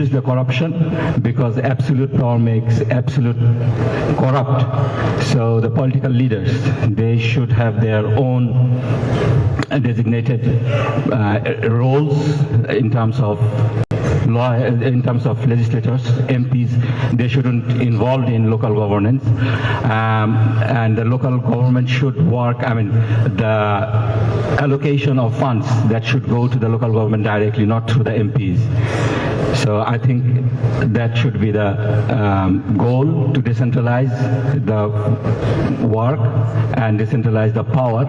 reduce the corruption, because absolute power makes absolute corrupt. So the political leaders, they should have their own designated roles in terms of law, in terms of legislators, MPs. They shouldn't involved in local governance, and the local government should work. I mean, the allocation of funds that should go to the local government directly, not through the MPs. So I think that should be the goal, to decentralize the work and decentralize the power.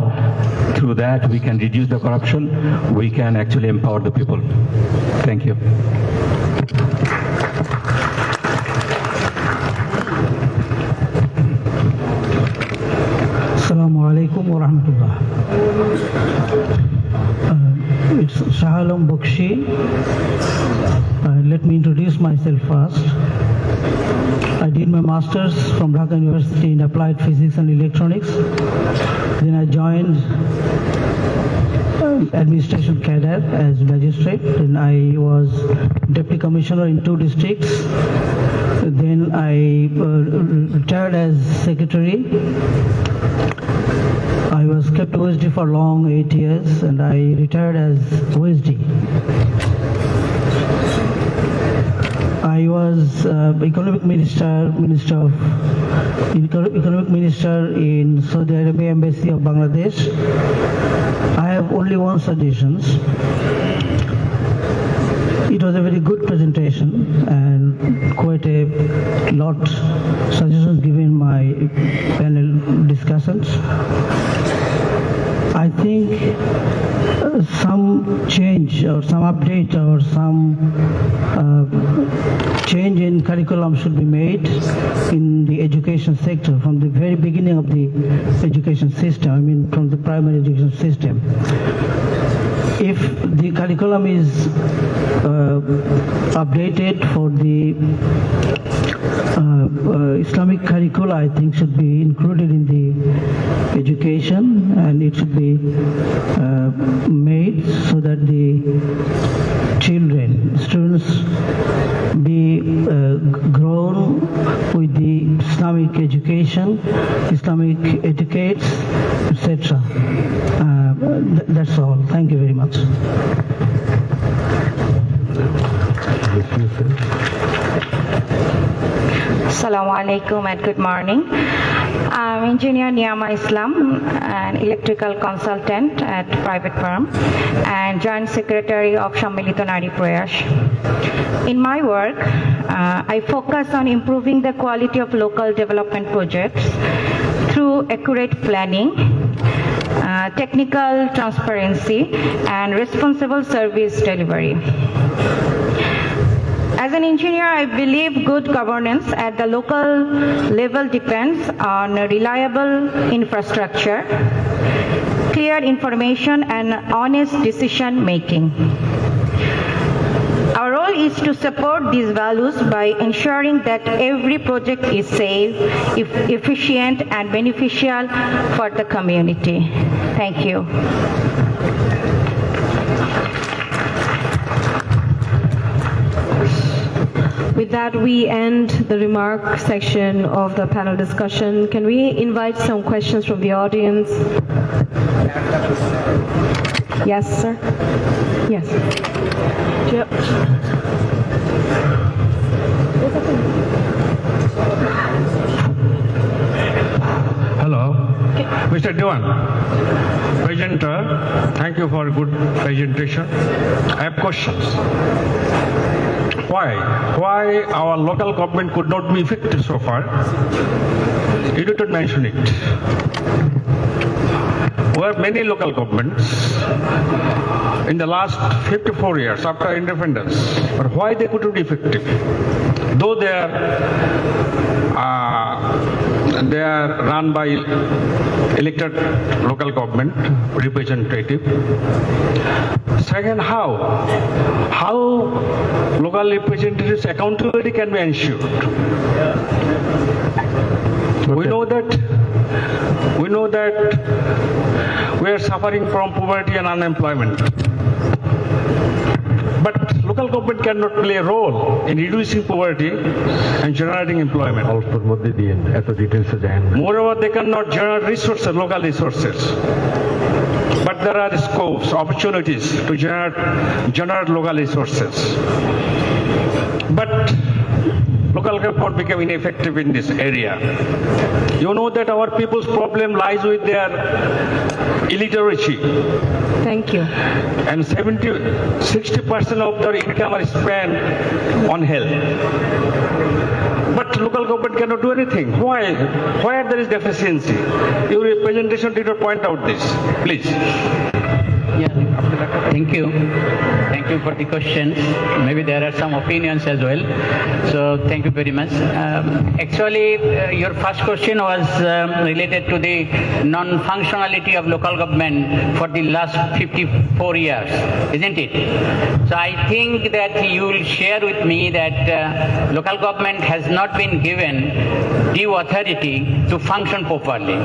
Through that, we can reduce the corruption. We can actually empower the people. Thank you. Assalamu alaikum wa rahmatullah. It's Shah Alam Bakshi. Let me introduce myself first. I did my master's from Dhaka University in Applied Physics and Electronics. Then I joined administration cadre as magistrate. Then I was deputy commissioner in 2 districts. Then I retired as secretary. I was kept OSD for long 8 years, and I retired as OSD. I was economic minister in Saudi Arabia Embassy of Bangladesh. I have only one suggestion. It was a very good presentation and quite a lot suggestions given in my panel discussions. I think some change or some update or some change in curriculum should be made in the education sector from the very beginning of the education system, I mean from the primary education system. If the curriculum is updated for the Islamic curricula, I think should be included in the education, and it should be made so that the students be grown with the Islamic education, Islamic etiquettes, etc. That's all. Thank you very much. Assalamu alaikum and good morning. I'm engineer Niyama Islam, an electrical consultant at private firm and joint secretary of Sammilito Nari Prayash. In my work, I focus on improving the quality of local development projects through accurate planning, technical transparency, and responsible service delivery. As an engineer, I believe good governance at the local level depends on reliable infrastructure, clear information, and honest decision making. Our role is to support these values by ensuring that every project is safe, efficient, and beneficial for the community. Thank you. With that, we end the remark section of the panel discussion. Can we invite some questions from the audience? Yes, sir. Yes. Hello, Mr. Dewan. Presenter, thank you for a good presentation. I have questions. Why our local government could not be effective so far? You did not mention it. We have many local governments in the last 54 years after independence, but why they couldn't be effective? Though they are run by elected local government representative. Second, how local representatives accountability can be ensured? Okay. We know that we are suffering from poverty and unemployment, but local government cannot play a role in reducing poverty and generating employment. অল্পের মধ্যে দিয়ে এত ডিটেলসে যায় না। Moreover, they cannot generate resources, local resources. But there are scopes, opportunities to generate local resources. But local government became ineffective in this area. You know that our people's problem lies with their illiteracy. Thank you. And 60% of their income are spent on health. But local government cannot do anything. Why? Where there is deficiency? Your presentation did not point out this. Please. Yeah, thank you. Thank you for the questions. Maybe there are some opinions as well. So thank you very much. Actually, your first question was related to the non-functionality of local government for the last 54 years, isn't it? So I think that you will share with me that local government has not been given due authority to function properly.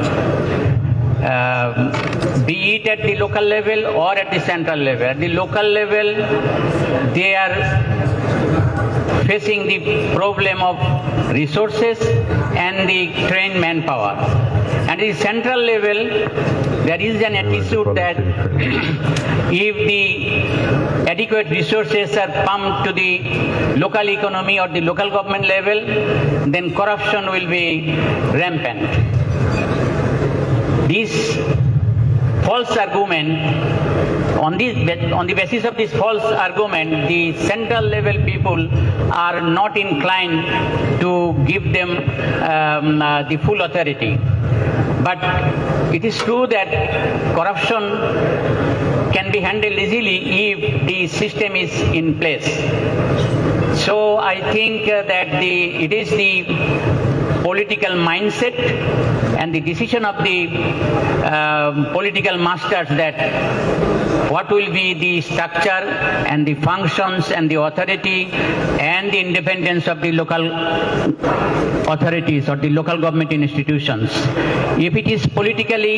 Be it at the local level or at the central level. At the local level, they are facing the problem of resources and the trained manpower. And at the central level, there is an attitude that if the adequate resources are pumped to the local economy or the local government level, then corruption will be rampant. This false argument, on the basis of this false argument, the central level people are not inclined to give them the full authority. But it is true that corruption can be handled easily if the system is in place. So I think that it is the political mindset and the decision of the political masters that what will be the structure and the functions and the authority and the independence of the local authorities or the local government institutions. If it is politically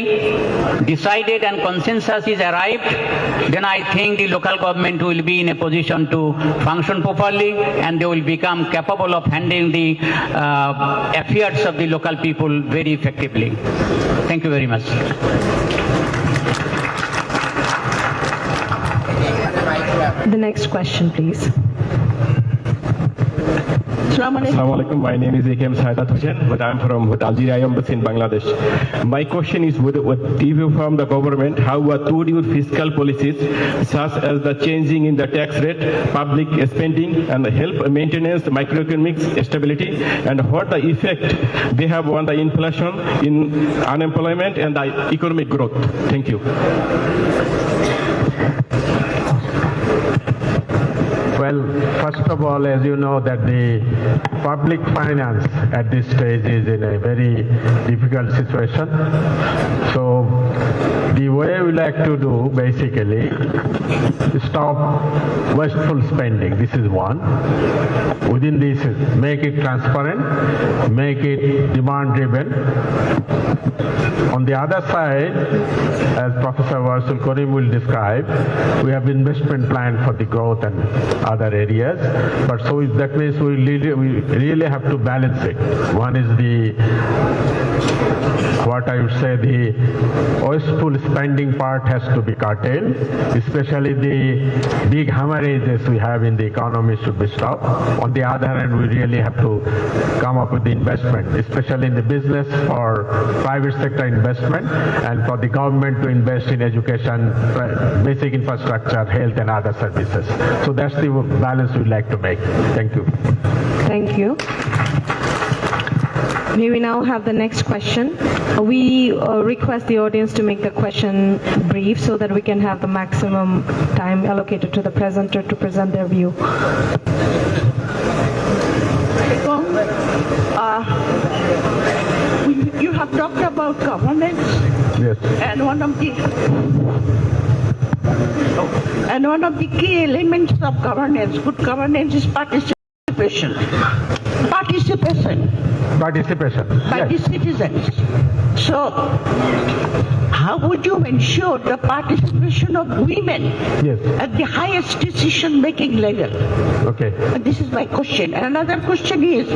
decided and consensus is arrived, then I think the local government will be in a position to function properly and they will become capable of handling the affairs of the local people very effectively. Thank you very much. The next question, please. Assalamu alaikum. My name is A.K.M. Saidat Hussain, but I'm from Algeria Embassy in Bangladesh. My question is, with TV from the government, how would your fiscal policies, such as the changing in the tax rate, public spending, and help maintenance macroeconomic stability, and what the effect they have on the inflation, in unemployment, and the economic growth? Thank you. Well, first of all, as you know, that the public finance at this stage is in a very difficult situation. So the way we like to do, basically, stop wasteful spending. This is one. Within this, make it transparent, make it demand-driven. On the other side, as Professor Warsul Karim will describe, we have investment plan for the growth and other areas. But so that means we really have to balance it. One is what I would say, the wasteful spending part has to be curtailed, especially the big hemorrhages we have in the economy should be stopped. On the other hand, we really have to come up with the investment, especially in the business for private sector investment and for the government to invest in education, basic infrastructure, health and other services. So that's the balance we'd like to make. Thank you. Thank you. May we now have the next question? We request the audience to make the question brief so that we can have the maximum time allocated to the presenter to present their view. You have talked about governance. Yes. And one of the key elements of governance, good governance, is participation participation. Participation Participation. by the Yes. citizens. So, how would you ensure the participation of women Yes. at the highest decision-making level? Okay. And this is my question. And another question is,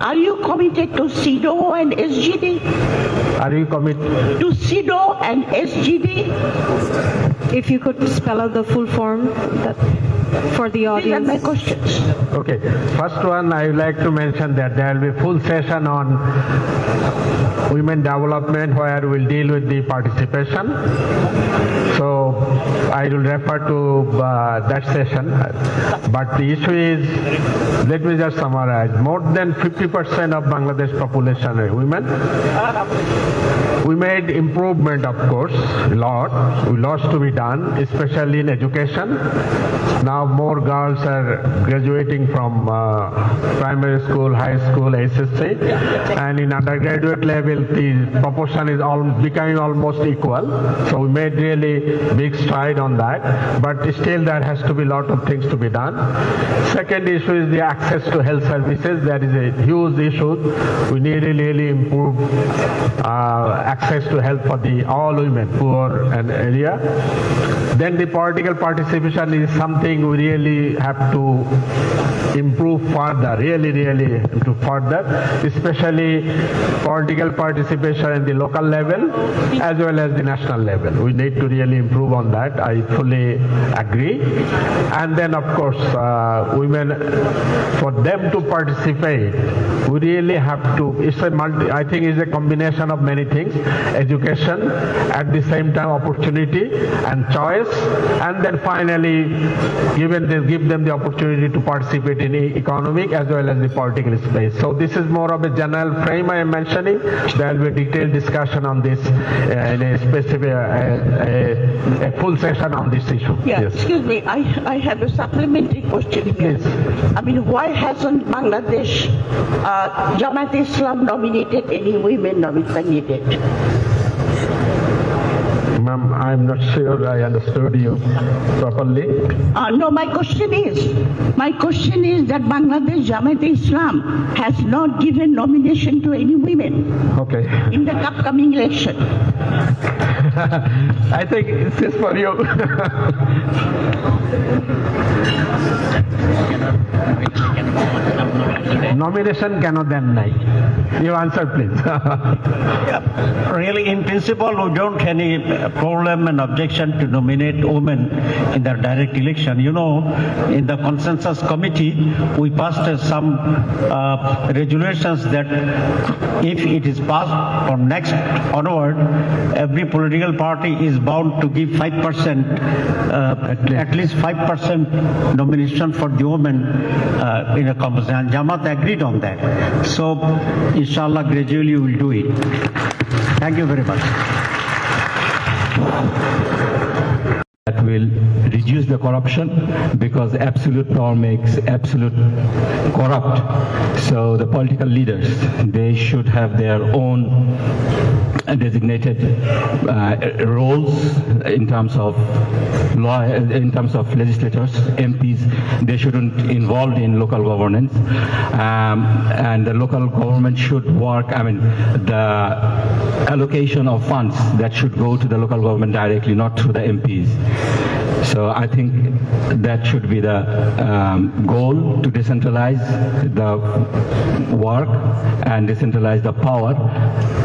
are you committed to CEDAW and SGD? Are you committed? To CEDAW and SGD? If you could spell out the full form that, for the These are audience. my questions. Okay. First one, I would like to mention that there will be full session on women development where we'll deal with the participation. So I will refer to that session. But the issue is, let me just summarize. More than 50% of Bangladesh population are women. We made improvement, of course, a lot. Lots to be done, especially in education. Now more girls are graduating from primary school, high school, SSC, and in undergraduate level, the proportion is becoming almost equal. So we made really big stride on that, but still there has to be a lot of things to be done. Second issue is the access to health services. That is a huge issue. We need to really improve access to health for all women, poor and area. Then the political participation is something we really have to improve further, really improve further, especially political participation at the local level as well as the national level. We need to really improve on that. I fully agree. And then, of course, women, for them to participate, we really have to, I think it's a combination of many things. Education, at the same time opportunity and choice, and then finally give them the opportunity to participate in economic as well as the political space. So this is more of a general frame I am mentioning. There will be a detailed discussion on this in a specific, a full session on this issue. Yeah, Yes. excuse me, I have a supplementary question here. Please. I mean, why hasn't Bangladesh Jamaat Islam nominated any women candidate? Ma'am, I'm not sure I understood you properly. No, my question is that Bangladesh Jamaat Islam has not given nomination to any women Okay. in the upcoming election. I think this is for you. Nomination cannot deny. You answer, please. Really, in principle, we don't have any problem and objection to nominate women in the direct election. You know, in the consensus committee, we passed some regulations that if it is passed from next onward, every political party is bound to give 5%, at least 5% nomination for the women in a composition. And Jamaat agreed on that. So, inshallah, gradually we will do it. Thank you very much. That will reduce the corruption, because absolute power makes absolute corrupt. So the political leaders, they should have their own designated roles in terms of law, in terms of legislators, MPs. They shouldn't involved in local governance, and the local government should work. I mean, the allocation of funds that should go to the local government directly, not through the MPs. So I think that should be the goal, to decentralize the work and decentralize the power.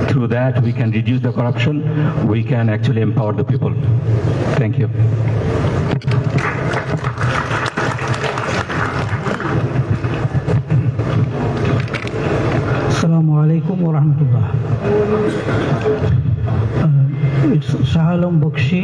Through that, we can reduce the corruption. We can actually empower the people. Thank you. Assalamu alaikum wa rahmatullah. It's Shah Alam Bakshi.